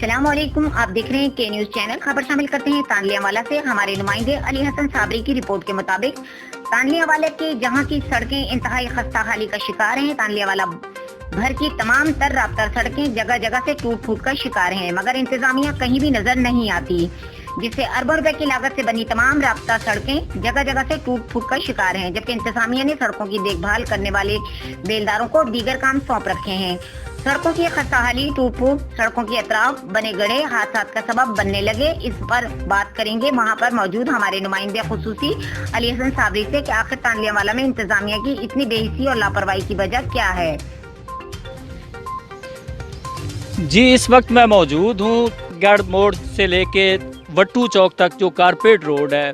अस्सलाम वालेकुम। आप देख रहे हैं के न्यूज चैनल। खबर शामिल करते हैं तानलियावाला से। हमारे नुमाइंदे अली हसन साबरी की रिपोर्ट के मुताबिक तानलियावाला के जहां की सड़कें इंतहाई खस्ता हाली का शिकार हैं, तानलियावाला भर की तमाम तर राब्ता सड़कें जगह जगह से टूट फूट का शिकार हैं, मगर इंतजामिया कहीं भी नजर नहीं आती, जिससे अरबों रुपए की लागत से बनी तमाम राब्ता सड़कें जगह जगह से टूट फूट का शिकार हैं, जबकि इंतजामिया ने सड़कों की देखभाल करने वाले बेलदारों को दीगर काम सौंप रखे हैं। सड़कों की खस्ताहाली, टूट फूट, सड़कों के अतराफ बने गड्ढे हादसा का सबब बनने लगे। इस पर बात करेंगे वहां पर मौजूद हमारे नुमाइंदे खुसूसी अली हसन साबरी से कि आखिर तानलियावाला में इंतजामिया की इतनी बेहिसी और लापरवाही की वजह क्या है। जी, इस वक्त मैं मौजूद हूँ गढ़ मोड़ से लेके वट्टू चौक तक जो कारपेट रोड है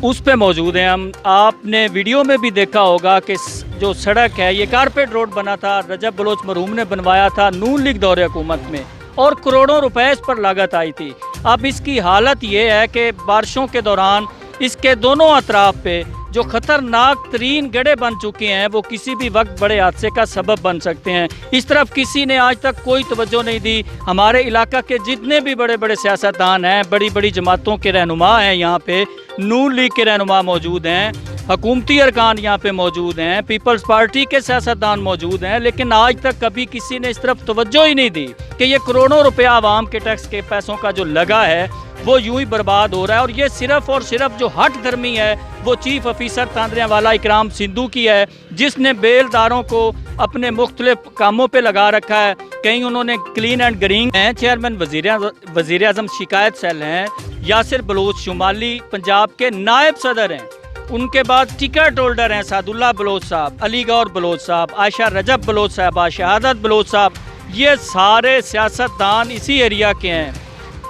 उस पे मौजूद हैं हम। आपने वीडियो में भी देखा होगा कि जो सड़क है ये कारपेट रोड बना था, रजब बलोच मरहूम ने बनवाया था नून लीग दौरे हुकूमत में, और करोड़ों रुपए इस पर लागत आई थी। अब इसकी हालत ये है कि बारिशों के दौरान इसके दोनों अतराफ पे जो खतरनाक तरीन गड्ढे बन चुके हैं वो किसी भी वक्त बड़े हादसे का सबब बन सकते हैं। इस तरफ किसी ने आज तक कोई तवज्जो नहीं दी। हमारे इलाका के जितने भी बड़े बड़े सियासतदान हैं, बड़ी बड़ी जमातों के रहनुमा हैं, यहाँ पे नून लीग के रहनुमा मौजूद हैं, हुकूमती अरकान यहाँ पे मौजूद हैं, पीपल्स पार्टी के सियासतदान मौजूद हैं, लेकिन आज तक कभी किसी ने इस तरफ तवज्जो ही नहीं दी कि ये करोड़ों रुपया आवाम के टैक्स के पैसों का जो लगा है वो यूं ही बर्बाद हो रहा है। और ये सिर्फ और सिर्फ जो हट धर्मी है वो चीफ ऑफिसर तानलियावाला इकराम सिंधु की है, जिसने बेलदारों को अपने मुख्तलिफ कामों पे लगा रखा है। कहीं उन्होंने क्लीन एंड ग्रीन हैं, चेयरमैन वज़ीर आज़म शिकायत सेल हैं, यासिर बलोच शुमाली पंजाब के नायब सदर हैं, उनके बाद टिकट होल्डर हैं सादुल्ला बलोच साहब, अली गौर बलोच साहब, आयशा रजब बलोच साहबा, शहादत बलोच साहब, ये सारे सियासतदान इसी एरिया के हैं।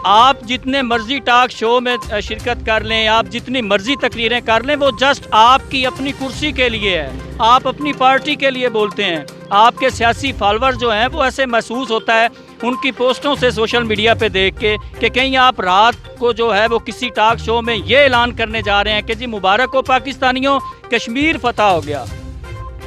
आप जितने मर्जी टॉक शो में शिरकत कर लें, आप जितनी मर्जी तकरीरें कर लें, वो जस्ट आपकी अपनी कुर्सी के लिए है, आप अपनी पार्टी के लिए बोलते हैं। आपके सियासी फॉलोअर जो हैं वो ऐसे महसूस होता है उनकी पोस्टों से सोशल मीडिया पे देख के कि कहीं आप रात को जो है वो किसी टॉक शो में ये ऐलान करने जा रहे हैं कि जी मुबारक हो पाकिस्तानियों, कश्मीर फतह हो गया।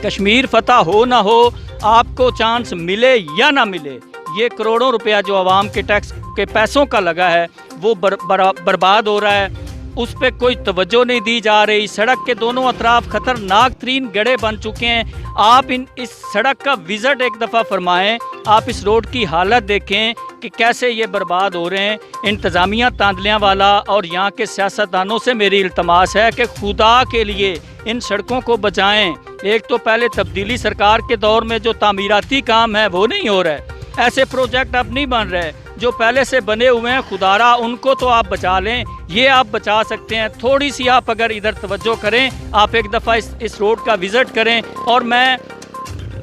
कश्मीर फतह हो ना हो, आपको चांस मिले या ना मिले, ये करोड़ों रुपया जो आवाम के टैक्स के पैसों का लगा है वो बर्बाद हो रहा है, उस पर कोई तवज्जो नहीं दी जा रही। सड़क के दोनों अतराफ खतरनाक तरीन गड्ढे बन चुके हैं। आप इस सड़क का विज़िट एक दफ़ा फरमाएं, आप इस रोड की हालत देखें कि कैसे ये बर्बाद हो रहे हैं। इंतज़ामिया तानलियावाला और यहाँ के सियासतदानों से मेरी इल्तमास है कि खुदा के लिए इन सड़कों को बचाएं। एक तो पहले तब्दीली सरकार के दौर में जो तामीराती काम है वो नहीं हो रहा है, ऐसे प्रोजेक्ट अब नहीं बन रहे, जो पहले से बने हुए हैं खुदारा उनको तो आप बचा लें, ये आप बचा सकते हैं। थोड़ी सी आप अगर इधर तवज्जो करें, आप एक दफ़ा इस रोड का विज़िट करें। और मैं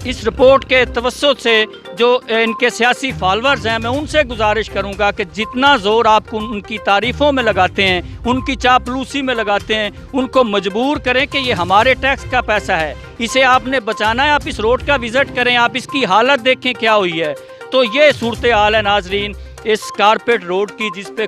इस रिपोर्ट के तवस्सुत से जो इनके सियासी फॉलोअर्स हैं, मैं उनसे गुजारिश करूंगा कि जितना ज़ोर आप उनकी तारीफ़ों में लगाते हैं, उनकी चापलूसी में लगाते हैं, उनको मजबूर करें कि ये हमारे टैक्स का पैसा है, इसे आपने बचाना है। आप इस रोड का विज़िट करें, आप इसकी हालत देखें क्या हुई है। तो ये सूरत हाल है नाजरीन इस कारपेट रोड की, जिस पे